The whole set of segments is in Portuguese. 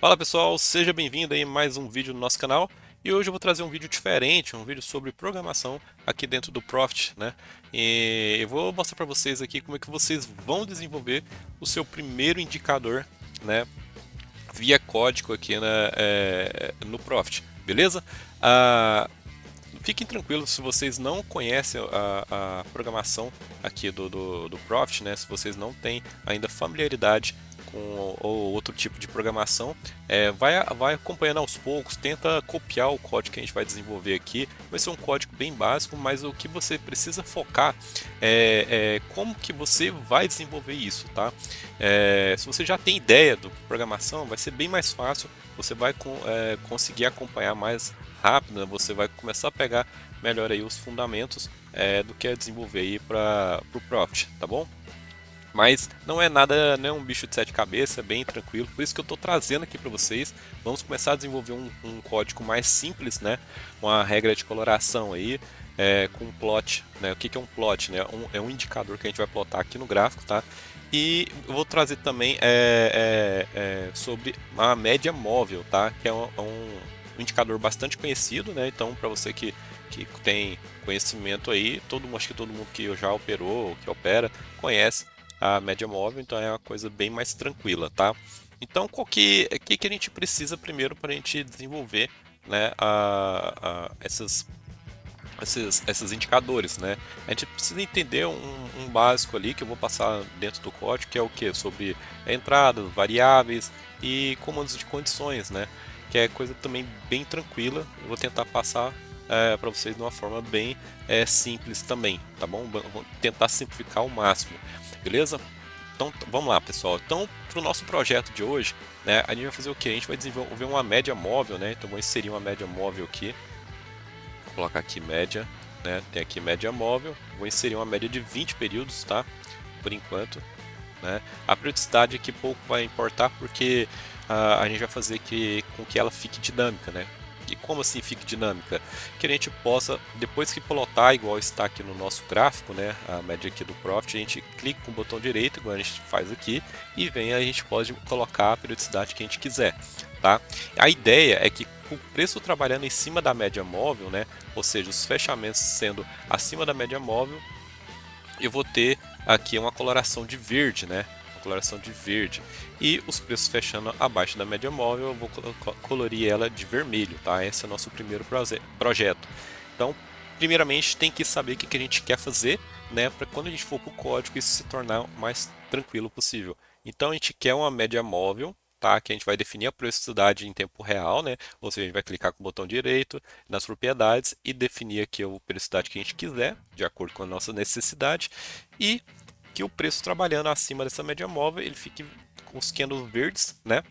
Fala pessoal, seja bem-vindo aí a mais um vídeo no nosso canal. E hoje eu vou trazer um vídeo diferente, um vídeo sobre programação aqui dentro do Profit, né? E eu vou mostrar para vocês aqui como é que vocês vão desenvolver o seu primeiro indicador, né? Via código aqui no Profit, beleza? Ah, Fiquem tranquilos se vocês não conhecem a programação aqui do Profit, né? Se vocês não têm ainda familiaridade com ou outro tipo de programação, vai acompanhando aos poucos, tenta copiar o código que a gente vai desenvolver aqui. Vai ser um código bem básico, mas o que você precisa focar é como que você vai desenvolver isso, tá? Se você já tem ideia do programação, vai ser bem mais fácil, você vai conseguir acompanhar mais rápido, né? Você vai começar a pegar melhor aí os fundamentos do que é desenvolver aí para o Profit, tá bom? Mas não é nada, não é um bicho de sete cabeças, é bem tranquilo. Por isso que eu estou trazendo aqui para vocês. Vamos começar a desenvolver um código mais simples, né? Uma regra de coloração aí, com um plot, né? O que é um plot, né? É um indicador que a gente vai plotar aqui no gráfico, tá? E eu vou trazer também sobre a média móvel, tá? Que é um indicador bastante conhecido, né? Então, para você que tem conhecimento aí, acho que todo mundo que já operou, que opera, conhece a média móvel, então é uma coisa bem mais tranquila, tá? Então, que a gente precisa primeiro para a gente desenvolver, né, esses indicadores, né? A gente precisa entender um básico ali que eu vou passar dentro do código, que é o que? Sobre entradas, variáveis e comandos de condições, né? Que é coisa também bem tranquila. Eu vou tentar passar para vocês de uma forma bem simples também, tá bom? Vou tentar simplificar ao máximo, beleza? Então vamos lá, pessoal. Então, para o nosso projeto de hoje, né, a gente vai fazer o que? A gente vai desenvolver uma média móvel, né? Então vou inserir uma média móvel aqui. Vou colocar aqui média, né? Tem aqui média móvel. Vou inserir uma média de 20 períodos, tá? Por enquanto, né? A periodicidade aqui pouco vai importar porque a gente vai fazer com que ela fique dinâmica, né? E como assim fique dinâmica? Que a gente possa, depois que plotar, igual está aqui no nosso gráfico, né? A média aqui do Profit, a gente clica com o botão direito, igual a gente faz aqui, e vem a gente pode colocar a periodicidade que a gente quiser, tá? A ideia é que o preço trabalhando em cima da média móvel, né? Ou seja, os fechamentos sendo acima da média móvel, eu vou ter aqui uma coloração de verde, né? Uma coloração de verde. E os preços fechando abaixo da média móvel, eu vou colorir ela de vermelho, tá? Esse é o nosso primeiro projeto. Então, primeiramente, tem que saber o que a gente quer fazer, né? Para quando a gente for para o código, isso se tornar o mais tranquilo possível. Então, a gente quer uma média móvel, tá? Que a gente vai definir a periodicidade em tempo real, né? Ou seja, a gente vai clicar com o botão direito nas propriedades e definir aqui a periodicidade que a gente quiser, de acordo com a nossa necessidade, e que o preço trabalhando acima dessa média móvel ele fique com os candles verdes, né?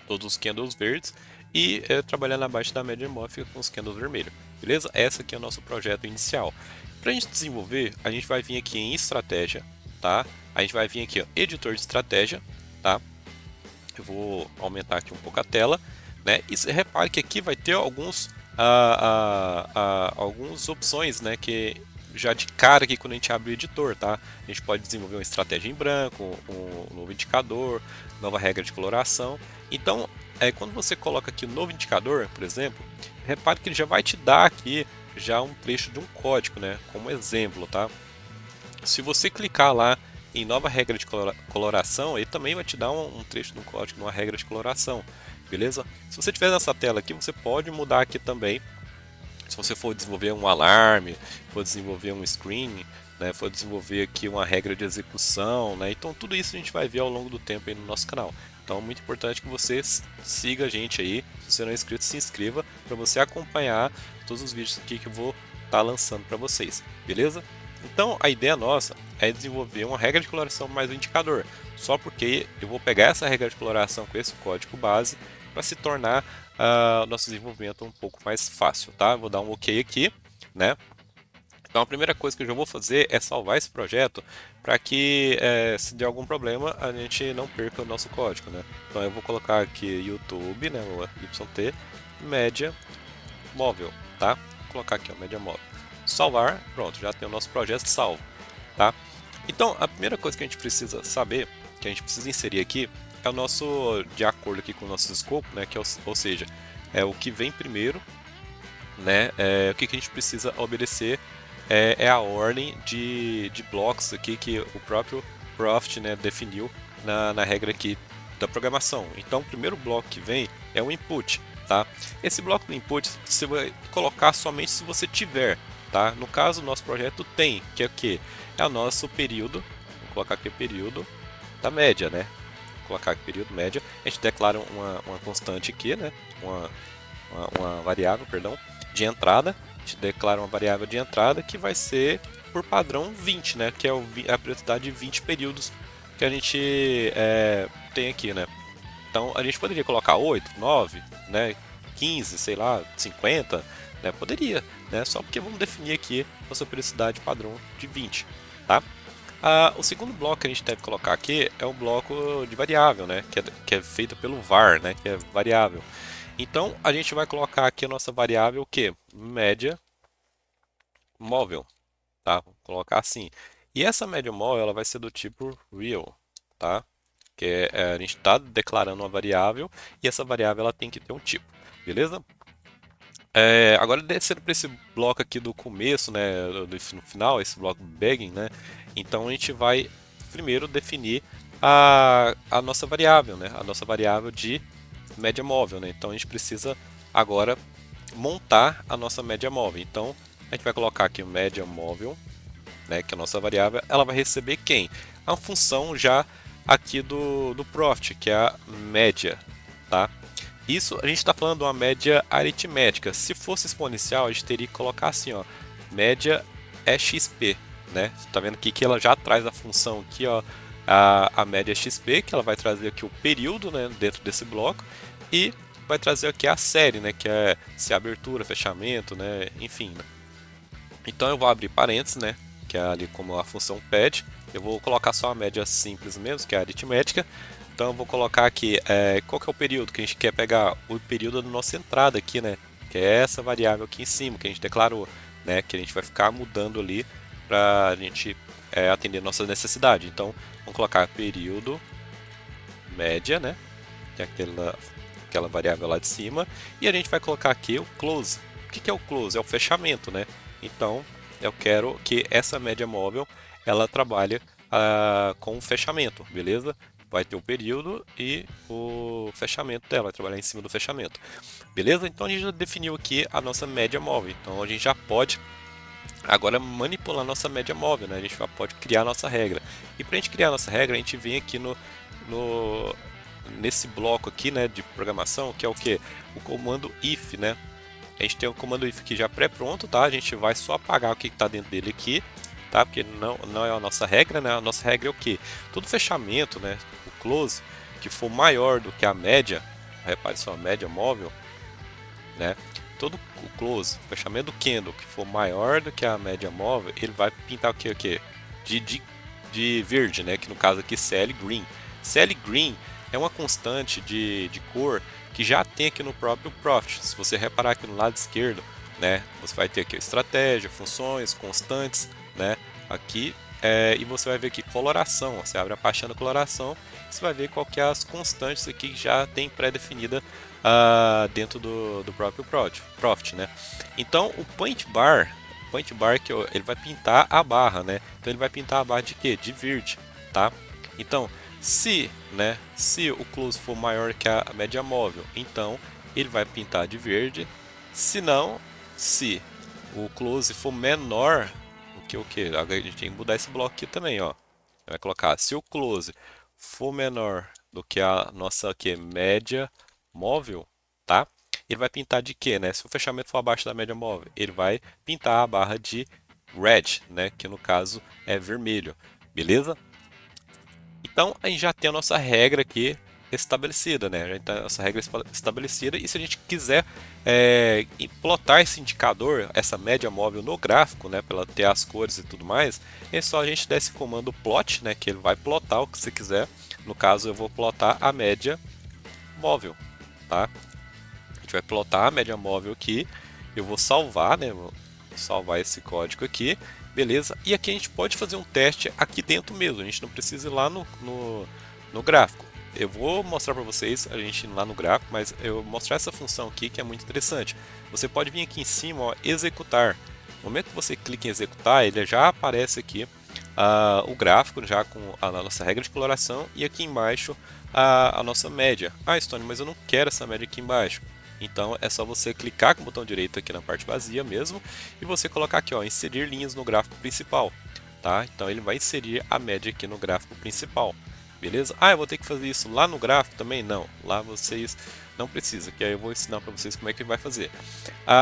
Todos os candles verdes e trabalhando abaixo da média móvel fica com os candles vermelhos, beleza? Essa aqui é o nosso projeto inicial. Para a gente desenvolver, a gente vai vir aqui em estratégia, tá? A gente vai vir aqui, ó, editor de estratégia, tá? Eu vou aumentar aqui um pouco a tela, né? E você repare que aqui vai ter algumas opções, né? Que já de cara aqui quando a gente abre o editor, tá? A gente pode desenvolver uma estratégia em branco, um novo indicador, nova regra de coloração. Então, quando você coloca aqui novo indicador, por exemplo, repare que ele já vai te dar aqui já um trecho de um código, né? Como exemplo, tá? Se você clicar lá em nova regra de coloração, ele também vai te dar um trecho do código, uma regra de coloração, beleza? Se você tiver nessa tela aqui, você pode mudar aqui também. Se você for desenvolver um alarme, for desenvolver um screen, né, for desenvolver aqui uma regra de execução, né, então tudo isso a gente vai ver ao longo do tempo aí no nosso canal. Então é muito importante que você siga a gente aí, se você não é inscrito, se inscreva para você acompanhar todos os vídeos aqui que eu vou estar lançando para vocês, beleza? Então a ideia nossa é desenvolver uma regra de coloração mais um indicador, só porque eu vou pegar essa regra de coloração com esse código base para se tornar nosso desenvolvimento um pouco mais fácil, tá? Vou dar um OK aqui, né? Então a primeira coisa que eu já vou fazer é salvar esse projeto para que se der algum problema a gente não perca o nosso código, né? Então eu vou colocar aqui YouTube, né? O YT média móvel, tá? Vou colocar aqui, ó, média móvel. Salvar, pronto, já tem o nosso projeto salvo, tá? Então, a primeira coisa que a gente precisa saber, que a gente precisa inserir aqui, é o nosso, de acordo aqui com o nosso escopo, né, que é ou seja, é o que vem primeiro, né, o que a gente precisa obedecer é a ordem de blocos aqui que o próprio Profit, né, definiu na regra aqui da programação. Então, o primeiro bloco que vem é o input, tá? Esse bloco do input você vai colocar somente se você tiver, tá? No caso, o nosso projeto tem, que é o que? É o nosso período, vou colocar aqui o período da média, né? Vou colocar aqui período média, a gente declara uma constante aqui, né? Uma variável, perdão, de entrada. A gente declara uma variável de entrada que vai ser por padrão 20, né? Que é a prioridade de 20 períodos que a gente tem aqui, né? Então a gente poderia colocar 8, 9, né? 15, sei lá, 50, né? Poderia, né? Só porque vamos definir aqui nossa periodicidade padrão de 20, tá? O segundo bloco que a gente deve colocar aqui é o bloco de variável, né? Que é feito pelo var, né? Que é variável. Então a gente vai colocar aqui a nossa variável que média móvel, tá? Vou colocar assim. E essa média móvel ela vai ser do tipo real, tá? Que a gente está declarando uma variável e essa variável ela tem que ter um tipo, beleza? Agora descendo para esse bloco aqui do começo, né, no final, esse bloco begging, né? Então a gente vai primeiro definir a nossa variável, né? A nossa variável de média móvel, né? Então a gente precisa agora montar a nossa média móvel. Então a gente vai colocar aqui o média móvel, né, que é a nossa variável, ela vai receber quem? A função já aqui do Profit, que é a média, tá? Isso a gente está falando de uma média aritmética. Se fosse exponencial, a gente teria que colocar assim, ó, média é XP, né? Você tá vendo aqui que ela já traz a função aqui, ó, a média XP, que ela vai trazer aqui o período, né, dentro desse bloco e vai trazer aqui a série, né, que é se abertura, fechamento, né, enfim. Né? Então eu vou abrir parênteses, né, que é ali como a função pede. Eu vou colocar só a média simples mesmo, que é a aritmética. Então eu vou colocar aqui, qual que é o período que a gente quer pegar? O período da nossa entrada aqui, né? Que é essa variável aqui em cima que a gente declarou, né? Que a gente vai ficar mudando ali para a gente atender nossa necessidade. Então vamos colocar período média, né? Que é aquela variável lá de cima. E a gente vai colocar aqui o close. O que é o close? É o fechamento, né? Então eu quero que essa média móvel ela trabalhe com o fechamento, beleza? Vai ter o período e o fechamento dela, vai trabalhar em cima do fechamento. Beleza? Então a gente já definiu aqui a nossa média móvel. Então a gente já pode agora manipular a nossa média móvel, né? A gente já pode criar a nossa regra. E para a gente criar a nossa regra, a gente vem aqui nesse bloco aqui, né, de programação, que é o que? O comando if, né? A gente tem o comando if aqui já pré-pronto, tá? A gente vai só apagar o que está dentro dele aqui, tá? Porque não é a nossa regra, né? A nossa regra é o que? Todo fechamento, né? O close que for maior do que a média, repare só, a média móvel, né? Todo o close, o fechamento do candle que for maior do que a média móvel, ele vai pintar o que? O que? De verde, né? Que no caso aqui CL green. CL green é uma constante de cor que já tem aqui no próprio Profit. Se você reparar aqui no lado esquerdo, né, você vai ter aqui estratégia, funções, constantes, né, aqui, e você vai ver aqui coloração. Você abre a pastinha da coloração, você vai ver qual que é as constantes aqui que já tem pré-definida dentro do próprio Profit, né. Então o point bar que ele vai pintar a barra, né. Então ele vai pintar a barra de quê? De verde, tá? Então se o close for maior que a média móvel, então ele vai pintar de verde. Se não, se o close for menor do que o que? A gente tem que mudar esse bloco aqui também, ó. Vai colocar se o close for menor do que a nossa aqui, média móvel, tá? Ele vai pintar de quê, né? Se o fechamento for abaixo da média móvel, ele vai pintar a barra de red, né? Que no caso é vermelho, beleza? Então a gente já tem a nossa regra aqui estabelecida, né? Já tem a nossa regra estabelecida e se a gente quiser plotar esse indicador, essa média móvel no gráfico, né, para ela ter as cores e tudo mais, é só a gente dar esse comando plot, né, que ele vai plotar o que você quiser. No caso eu vou plotar a média móvel, tá? A gente vai plotar a média móvel aqui. Eu vou salvar, né? Vou salvar esse código aqui. Beleza? E aqui a gente pode fazer um teste aqui dentro mesmo. A gente não precisa ir lá no gráfico. eu vou mostrar para vocês, a gente lá no gráfico, mas eu vou mostrar essa função aqui que é muito interessante. Você pode vir aqui em cima, ó, executar. No momento que você clica em executar, ele já aparece aqui o gráfico já com a nossa regra de coloração e aqui embaixo a nossa média. Ah, Stone, mas eu não quero essa média aqui embaixo. Então é só você clicar com o botão direito aqui na parte vazia mesmo e você colocar aqui, ó, inserir linhas no gráfico principal, tá? Então ele vai inserir a média aqui no gráfico principal, beleza? Ah, eu vou ter que fazer isso lá no gráfico também? Não, lá vocês não precisam, que aí eu vou ensinar para vocês como é que vai fazer.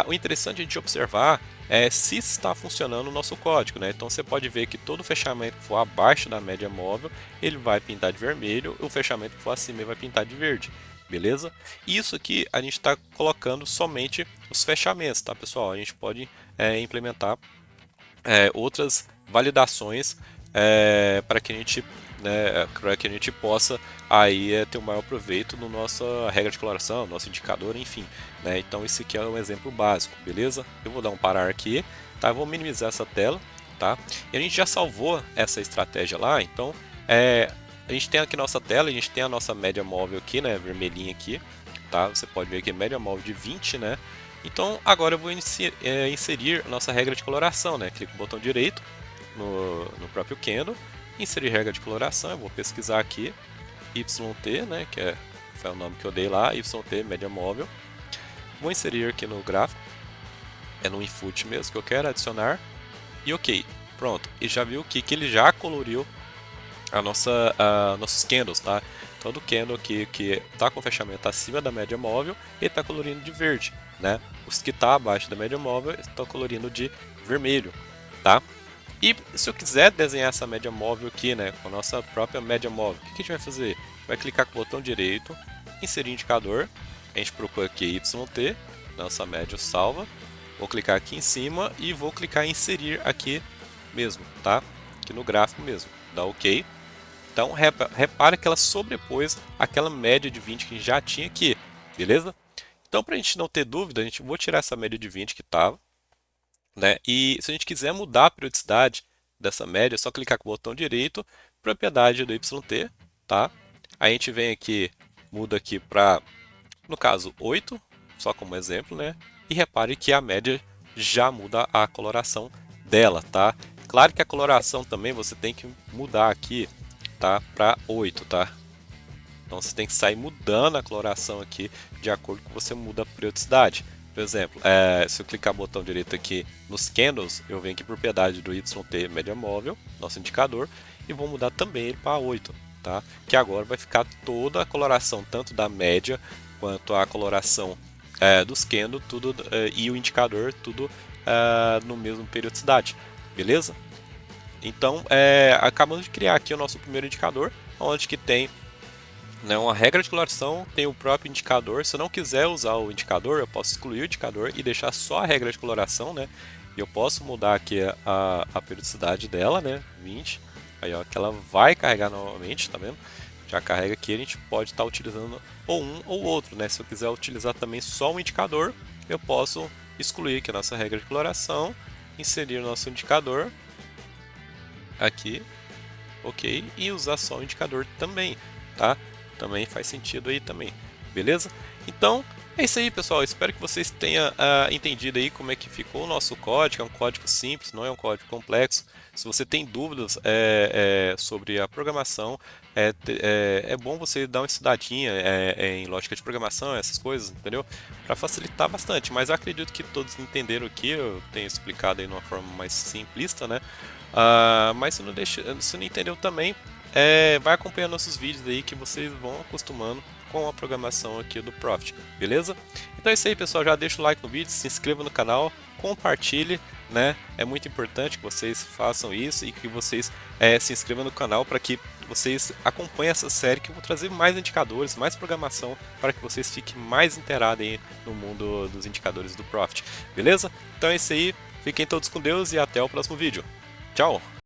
O interessante é a gente observar é se está funcionando o nosso código, né? Então você pode ver que todo fechamento que for abaixo da média móvel, ele vai pintar de vermelho, e o fechamento que for acima ele vai pintar de verde. Beleza? Isso aqui a gente está colocando somente os fechamentos, tá, pessoal? A gente pode implementar outras validações para que a gente para que a gente possa aí ter o maior proveito no nossa regra de coloração, nosso indicador, enfim, né? Então esse aqui é um exemplo básico, beleza? Eu vou dar um parar aqui, tá? Eu vou minimizar essa tela, tá? E a gente já salvou essa estratégia lá, então a gente tem aqui nossa tela, a gente tem a nossa média móvel aqui, né? Vermelhinha aqui, tá? Você pode ver aqui média móvel de 20, né? Então agora eu vou inserir a nossa regra de coloração, né? Clico no botão direito no próprio Kendo, inserir regra de coloração, eu vou pesquisar aqui YT, né? Que foi o nome que eu dei lá, YT média móvel. Vou inserir aqui no gráfico, é no input mesmo que eu quero adicionar e OK, pronto. E já viu que ele já coloriu nossos candles, tá? Todo candle aqui que está com fechamento acima da média móvel, ele está colorindo de verde, né? Os que estão abaixo da média móvel estão colorindo de vermelho, tá? E se eu quiser desenhar essa média móvel aqui, né, com a nossa própria média móvel, o que a gente vai fazer? Vai clicar com o botão direito, inserir indicador, a gente procura aqui YT, nossa média salva, vou clicar aqui em cima e vou clicar em inserir aqui mesmo, tá? Aqui no gráfico mesmo, dá OK. Então repara que ela sobrepôs aquela média de 20 que a gente já tinha aqui, beleza? Então para a gente não ter dúvida, vou tirar essa média de 20 que estava, né? E se a gente quiser mudar a periodicidade dessa média, é só clicar com o botão direito, propriedade do YT, tá? A gente vem aqui, muda aqui para, no caso, 8, só como exemplo, né? E repare que a média já muda a coloração dela, tá? Claro que a coloração também você tem que mudar aqui, tá? Para 8, tá? Então você tem que sair mudando a coloração aqui de acordo com que você muda a periodicidade. Por exemplo, se eu clicar o botão direito aqui nos candles, eu venho aqui propriedade do YT média móvel, nosso indicador, e vou mudar também ele para 8, tá? Que agora vai ficar toda a coloração, tanto da média quanto a coloração dos candles, tudo, e o indicador, tudo no mesmo periodicidade, beleza? Então, acabamos de criar aqui o nosso primeiro indicador, onde que tem, né, uma regra de coloração, tem o próprio indicador. Se eu não quiser usar o indicador, eu posso excluir o indicador e deixar só a regra de coloração, né? E eu posso mudar aqui a periodicidade dela, né? 20. Aí, ó, que ela vai carregar novamente, tá vendo? Já carrega aqui, a gente pode estar utilizando ou um ou outro, né? Se eu quiser utilizar também só o indicador, eu posso excluir aqui a nossa regra de coloração, inserir o nosso indicador aqui, OK, e usar só o indicador também, tá? Também faz sentido aí também, beleza? Então é isso aí, pessoal, espero que vocês tenham entendido aí como é que ficou o nosso código. É um código simples, não é um código complexo. Se você tem dúvidas sobre a programação, é bom você dar uma estudadinha em lógica de programação, essas coisas, entendeu? Para facilitar bastante, mas eu acredito que todos entenderam aqui, eu tenho explicado aí de uma forma mais simplista, né? Mas se não entendeu também, vai acompanhando nossos vídeos aí que vocês vão acostumando com a programação aqui do Profit, beleza? Então é isso aí, pessoal, já deixa o like no vídeo, se inscreva no canal, compartilhe, né? É muito importante que vocês façam isso e que vocês se inscrevam no canal para que vocês acompanhem essa série, que eu vou trazer mais indicadores, mais programação para que vocês fiquem mais inteirados aí no mundo dos indicadores do Profit, beleza? Então é isso aí, fiquem todos com Deus e até o próximo vídeo. Tchau!